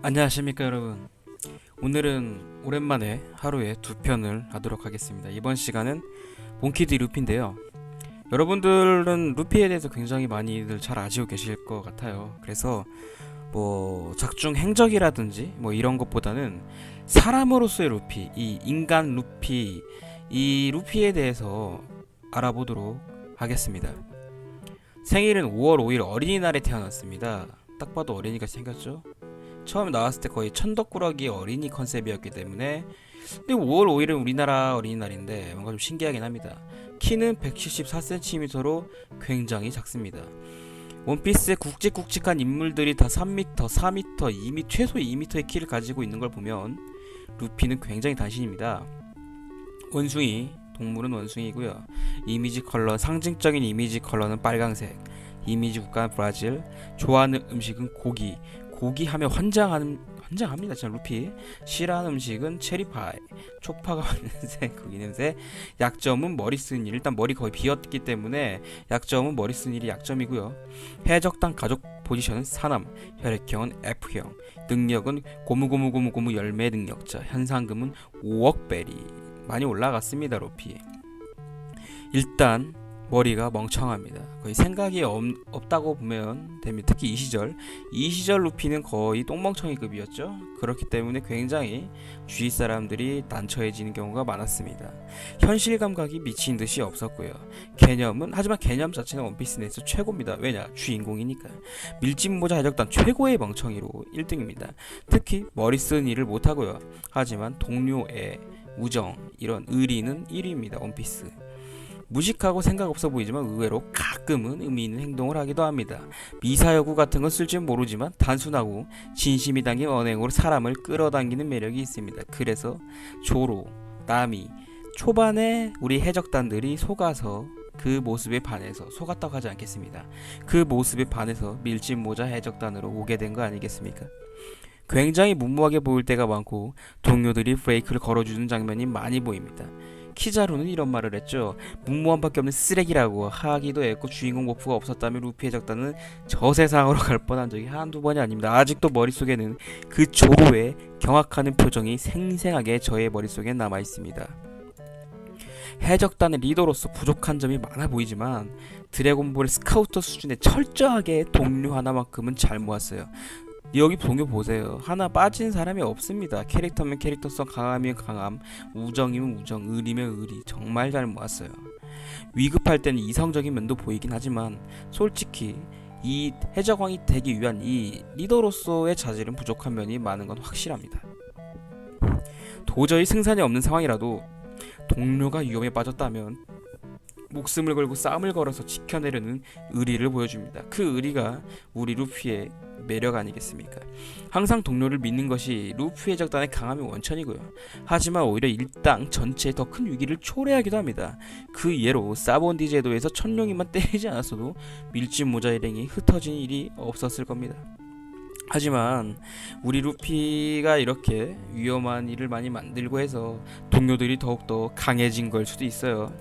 안녕하십니까 여러분. 오늘은 오랜만에 하루에 두 편을 하도록 하겠습니다. 이번 시간은 몽키드 루피인데요. 여러분들은 루피에 대해서 굉장히 많이들 잘 아시고 계실 것 같아요. 그래서 뭐 작중 행적이라든지 뭐 이런 것보다는 사람으로서의 루피, 이 인간 루피, 이 루피에 대해서 알아보도록 하겠습니다. 생일은 5월 5일 어린이날에 태어났습니다. 딱 봐도 어린이가 생겼죠? 처음 나왔을 때 거의 천덕꾸러기 어린이 컨셉이었기 때문에, 근데 5월 5일은 우리나라 어린이날인데 뭔가 좀 신기하긴 합니다. 키는 174cm로 굉장히 작습니다. 원피스의 굵직굵직한 인물들이 다 3m, 4m, 2m, 최소 2m의 키를 가지고 있는 걸 보면 루피는 굉장히 단신입니다. 원숭이, 동물은 원숭이고요. 이미지 컬러, 상징적인 이미지 컬러는 빨강색. 이미지 국가는 브라질. 좋아하는 음식은 고기. 고기 하면 환장합니다. 진짜 루피. 싫어하는 음식은 체리파이. 초파가 냄새, 고기 냄새. 약점은 머리 쓰는 일. 일단 머리 거의 비었기 때문에 약점은 머리 쓰는 일이 약점이고요. 해적단 가족 포지션은 사남. 혈액형은 F형. 능력은 고무고무고무고무 열매 능력자. 현상금은 5억 베리. 많이 올라갔습니다. 루피. 일단 머리가 멍청합니다. 거의 생각이 없다고 보면 됩니다. 특히 이 시절 루피는 거의 똥멍청이급이었죠. 그렇기 때문에 굉장히 주위 사람들이 난처해지는 경우가 많았습니다. 현실 감각이 미친 듯이 없었고요. 하지만 개념 자체는 원피스 내에서 최고입니다. 왜냐? 주인공이니까. 밀짚모자 해적단 최고의 멍청이로 1등입니다. 특히 머리 쓰는 일을 못하고요. 하지만 동료애, 우정, 이런 의리는 1위입니다. 원피스. 무식하고 생각 없어 보이지만 의외로 가끔은 의미 있는 행동을 하기도 합니다. 미사여구 같은 건 쓸 줄 모르지만 단순하고 진심이 담긴 언행으로 사람을 끌어당기는 매력이 있습니다. 그래서 조로, 나미, 초반에 우리 해적단들이 속아서 그 모습에 반해서 속았다고 하지 않겠습니다. 그 모습에 반해서 밀짚모자 해적단으로 오게 된 거 아니겠습니까? 굉장히 무모하게 보일 때가 많고 동료들이 브레이크를 걸어주는 장면이 많이 보입니다. 키자루는 이런 말을 했죠. 무모한 밖에 없는 쓰레기라고 하기도 했고, 주인공 모프가 없었다면 루피 해적단은 저 세상으로 갈 뻔한 적이 한두 번이 아닙니다. 아직도 머릿속에는 그 조로의 경악하는 표정이 생생하게 저의 머릿속에 남아있습니다. 해적단의 리더로서 부족한 점이 많아 보이지만 드래곤볼 스카우터 수준의 철저하게 동료 하나만큼은 잘 모았어요. 여기 동요 보세요. 하나 빠진 사람이 없습니다. 캐릭터면 캐릭터성, 강함이면 강함, 우정이면 우정, 의리면 의리. 정말 잘 모았어요. 위급할 때는 이성적인 면도 보이긴 하지만 솔직히 이 해적왕이 되기 위한 이 리더로서의 자질은 부족한 면이 많은 건 확실합니다. 도저히 승산이 없는 상황이라도 동료가 위험에 빠졌다면 목숨을 걸고 싸움을 걸어서 지켜내려는 의리를 보여줍니다. 그 의리가 우리 루피의 매력 아니겠습니까? 항상 동료를 믿는 것이 루피 해적단의 강함의 원천이고요. 하지만 오히려 일당 전체의 더 큰 위기를 초래하기도 합니다. 그 예로 사본디 제도에서 천룡이만 때리지 않았어도 밀짚모자 일행이 흩어진 일이 없었을 겁니다. 하지만 우리 루피가 이렇게 위험한 일을 많이 만들고 해서 동료들이 더욱더 강해진 걸 수도 있어요.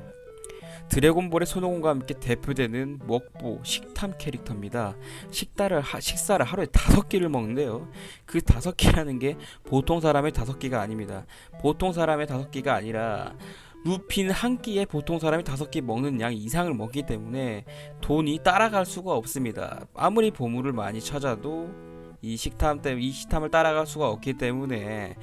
드래곤볼의 손오공과 함께 대표되는 먹보 식탐 캐릭터입니다. 식사를 하루에 5끼를 먹는데요. 그 5끼라는 게 보통 사람의 5끼가 아닙니다. 보통 사람의 5끼가 아니라 루피는 한 끼에 보통 사람이 5끼 먹는 양 이상을 먹기 때문에 돈이 따라갈 수가 없습니다. 아무리 보물을 많이 찾아도 이 식탐을 따라갈 수가 없기 때문에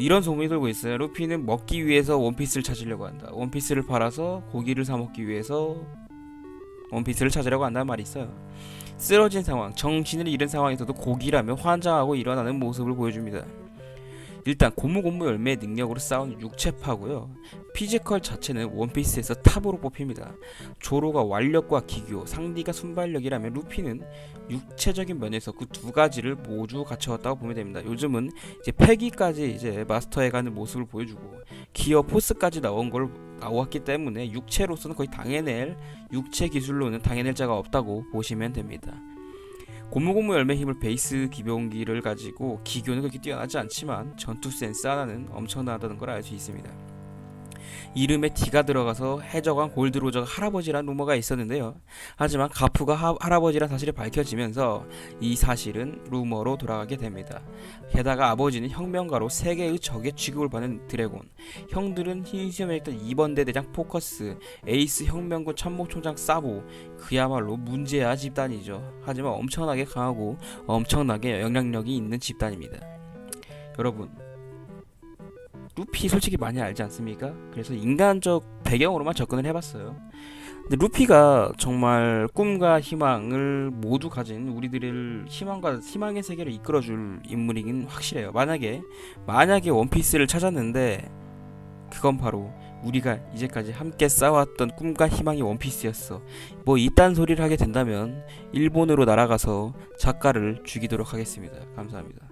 이런 소문이 돌고 있어요. 루피는 먹기 위해서 원피스를 찾으려고 한다. 원피스를 팔아서 고기를 사 먹기 위해서 원피스를 찾으려고 한다는 말이 있어요. 쓰러진 상황, 정신을 잃은 상황에서도 고기라며 환장하고 일어나는 모습을 보여줍니다. 일단 고무고무 열매의 능력으로 싸우는 육체파고요. 피지컬 자체는 원피스에서 탑으로 뽑힙니다. 조로가 완력과 기교, 상디가 순발력이라면 루피는 육체적인 면에서 그 두 가지를 모두 갖춰왔다고 보면 됩니다. 요즘은 이제 패기까지 이제 마스터해가는 모습을 보여주고 기어 포스까지 나왔기 때문에 육체로서는 거의 당해낼, 육체 기술로는 당해낼 자가 없다고 보시면 됩니다. 고무고무 열매 힘을 베이스 기병기를 가지고 기교는 그렇게 뛰어나지 않지만 전투 센스 하나는 엄청나다는 걸 알 수 있습니다. 이름에 D가 들어가서 해적왕 골드로저가 할아버지란 루머가 있었는데요. 하지만 가프가 할아버지란 사실이 밝혀지면서 이 사실은 루머로 돌아가게 됩니다. 게다가 아버지는 혁명가로 세계의 적의 취급을 받는 드래곤, 형들은 흰 수염에 있던 2번대 대장 포커스, 에이스 혁명군 참모총장 사보, 그야말로 문제아 집단이죠. 하지만 엄청나게 강하고 엄청나게 영향력이 있는 집단입니다. 여러분, 루피 솔직히 많이 알지 않습니까? 그래서 인간적 배경으로만 접근을 해봤어요. 근데 루피가 정말 꿈과 희망을 모두 가진 우리들을 희망의 세계를 이끌어줄 인물이긴 확실해요. 만약에 원피스를 찾았는데 그건 바로 우리가 이제까지 함께 싸웠던 꿈과 희망이 원피스였어. 뭐 이딴 소리를 하게 된다면 일본으로 날아가서 작가를 죽이도록 하겠습니다. 감사합니다.